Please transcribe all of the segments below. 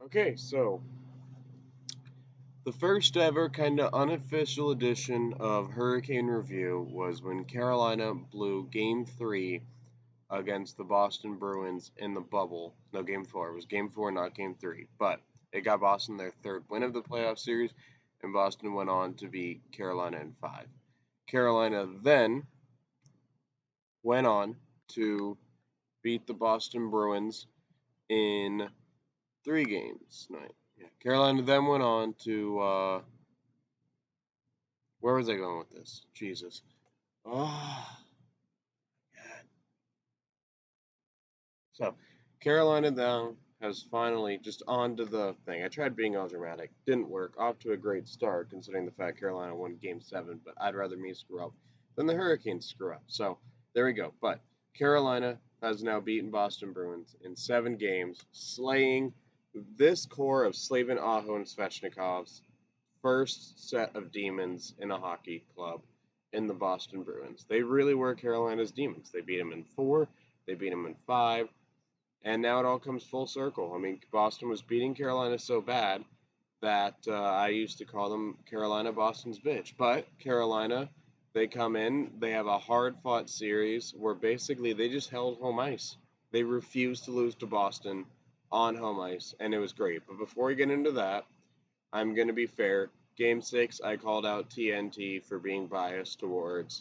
Okay, so the first ever kind of unofficial edition of Hurricane Review was when Carolina blew Game 3 against the Boston Bruins in the bubble. No, Game 4. It was Game 4, not Game 3. But it got Boston their third win of the playoff series, and Boston went on to beat Carolina in 5. Carolina then went on to beat the Boston Bruins in 3 games. No, yeah. Carolina then went on to where was I going with this? Jesus. Oh, God. So, Carolina now has finally just on to the thing. I tried being all dramatic. Didn't work. Off to a great start, considering the fact Carolina won Game 7, but I'd rather me screw up than the Hurricanes screw up. So, there we go. But Carolina has now beaten Boston Bruins in 7 games, slaying this core of Slavin Aho and Svechnikov's first set of demons in a hockey club in the Boston Bruins. They really were Carolina's demons. They beat them in 4, they beat them in 5, and now it all comes full circle. I mean, Boston was beating Carolina so bad that I used to call them Carolina Boston's bitch. But Carolina, they come in, they have a hard fought series where basically they just held home ice. They refused to lose to Boston on home ice, and it was great. But before we get into that, I'm going to be fair. Game 6, I called out TNT for being biased towards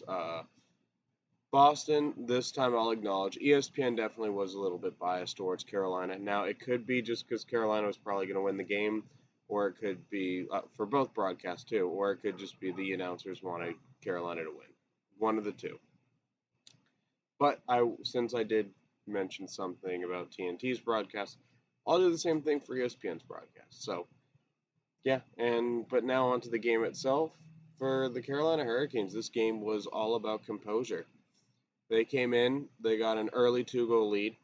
Boston. This time I'll acknowledge ESPN definitely was a little bit biased towards Carolina. Now, it could be just because Carolina was probably going to win the game, or it could be for both broadcasts too, or it could just be the announcers wanted Carolina to win. One of the two. But since I did mention something about TNT's broadcast, I'll do the same thing for ESPN's broadcast. So yeah, but now onto the game itself. For the Carolina Hurricanes, this game was all about composure. They came in, they got an early 2 goal lead,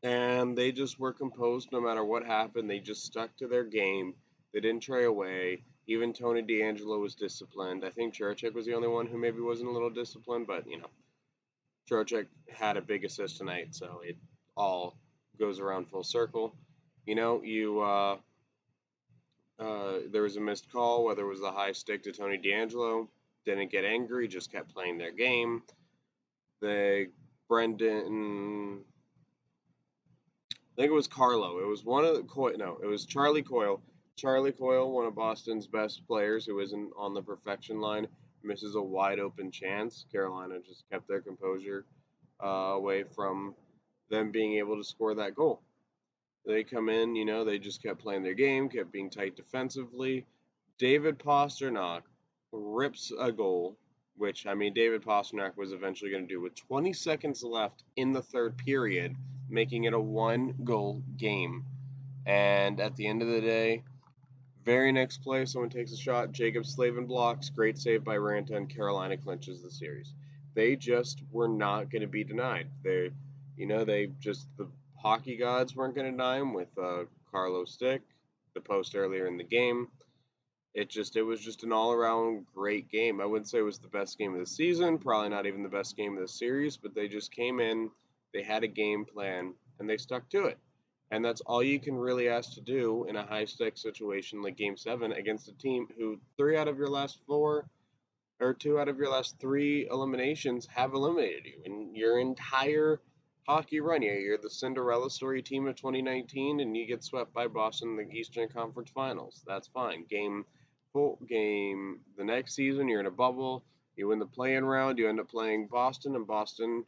and they just were composed no matter what happened. They just stuck to their game. They didn't try away. Even Tony DeAngelo was disciplined. I think Churchick was the only one who maybe wasn't a little disciplined, but Churchick had a big assist tonight, so it all goes around full circle. There was a missed call, whether it was the high stick to Tony DeAngelo. Didn't get angry, just kept playing their game. Brendan, I think it was Carlo. It was one of the no, it was Charlie Coyle. Charlie Coyle, one of Boston's best players, who isn't on the perfection line, misses a wide open chance. Carolina just kept their composure away from them being able to score that goal. They come in, they just kept playing their game, kept being tight defensively. David Pastrnak rips a goal, which, I mean, David Pastrnak was eventually going to do with 20 seconds left in the third period, making it a 1 goal game. And at the end of the day, very next play, someone takes a shot. Jacob Slavin blocks. Great save by Ranta, and Carolina clinches the series. They just were not going to be denied. The hockey gods weren't going to deny them with Carlos Stick, the post earlier in the game. It was just an all around great game. I wouldn't say it was the best game of the season, probably not even the best game of the series, but they just came in, they had a game plan, and they stuck to it. And that's all you can really ask to do in a high stakes situation like Game 7 against a team who 2 out of your last 3 eliminations have eliminated you in your entire hockey run. You're the Cinderella story team of 2019, and you get swept by Boston in the Eastern Conference Finals. That's fine. The next season, you're in a bubble. You win the play-in round. You end up playing Boston, and Boston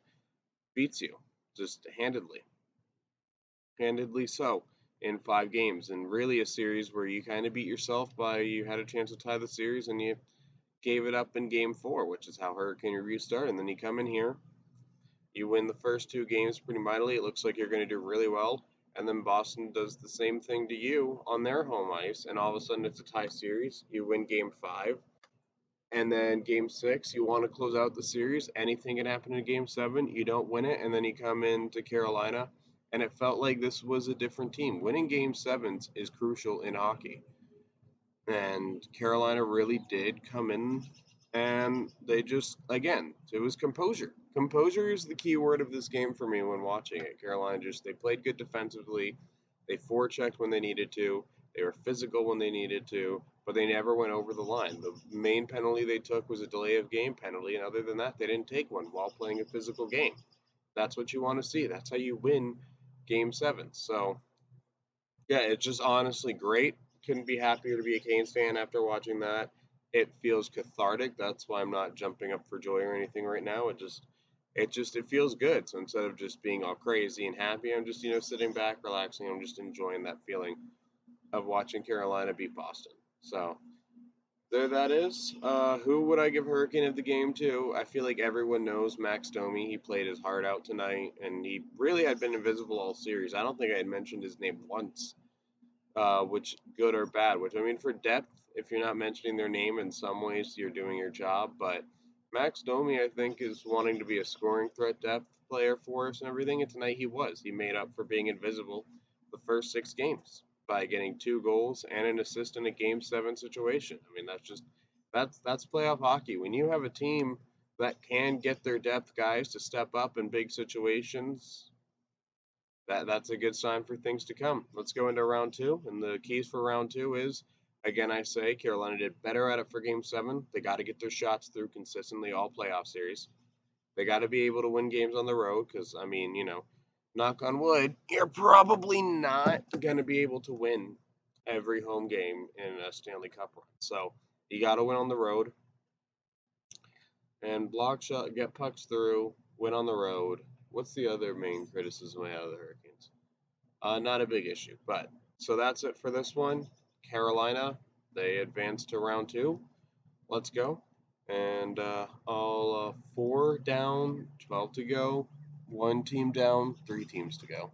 beats you just handedly so in 5 games, and really a series where you kind of beat yourself by you had a chance to tie the series and you gave it up in Game 4, which is how Hurricane Review started. And then you come in here, you win the first 2 games pretty mightily. It looks like you're going to do really well. And then Boston does the same thing to you on their home ice, and all of a sudden it's a tie series. You win Game 5, and then Game 6, you want to close out the series. Anything can happen in Game 7. You don't win it, and then you come into Carolina, and it felt like this was a different team. Winning Game 7s is crucial in hockey. And Carolina really did come in, and they just, again, it was composure. Composure is the key word of this game for me when watching it. Carolina they played good defensively. They forechecked when they needed to. They were physical when they needed to, but they never went over the line. The main penalty they took was a delay of game penalty, and other than that, they didn't take one while playing a physical game. That's what you want to see. That's how you win game sevens. So, yeah, it's just honestly great. Couldn't be happier to be a Canes fan after watching that. It feels cathartic. That's why I'm not jumping up for joy or anything right now. It feels good. So instead of just being all crazy and happy, I'm just sitting back, relaxing. I'm just enjoying that feeling of watching Carolina beat Boston. So there that is. Who would I give Hurricane of the game to? I feel like everyone knows Max Domi. He played his heart out tonight, and he really had been invisible all series. I don't think I had mentioned his name once, which good or bad. Which I mean, for depth, if you're not mentioning their name in some ways, you're doing your job. But Max Domi, I think, is wanting to be a scoring threat depth player for us and everything. And tonight he was. He made up for being invisible the first 6 games by getting 2 goals and an assist in a Game 7 situation. I mean, that's playoff hockey. When you have a team that can get their depth guys to step up in big situations, that's a good sign for things to come. Let's go into round two, and the keys for round two is, again, I say Carolina did better at it for Game 7. They got to get their shots through consistently all playoff series. They got to be able to win games on the road because, I mean, knock on wood, you're probably not going to be able to win every home game in a Stanley Cup run. So you got to win on the road and block shot, get pucks through, win on the road. What's the other main criticism I have of the Hurricanes? Not a big issue, but so that's it for this one. Carolina, they advanced to round two. Let's go. And all 4 down, 12 to go. One team down, 3 teams to go.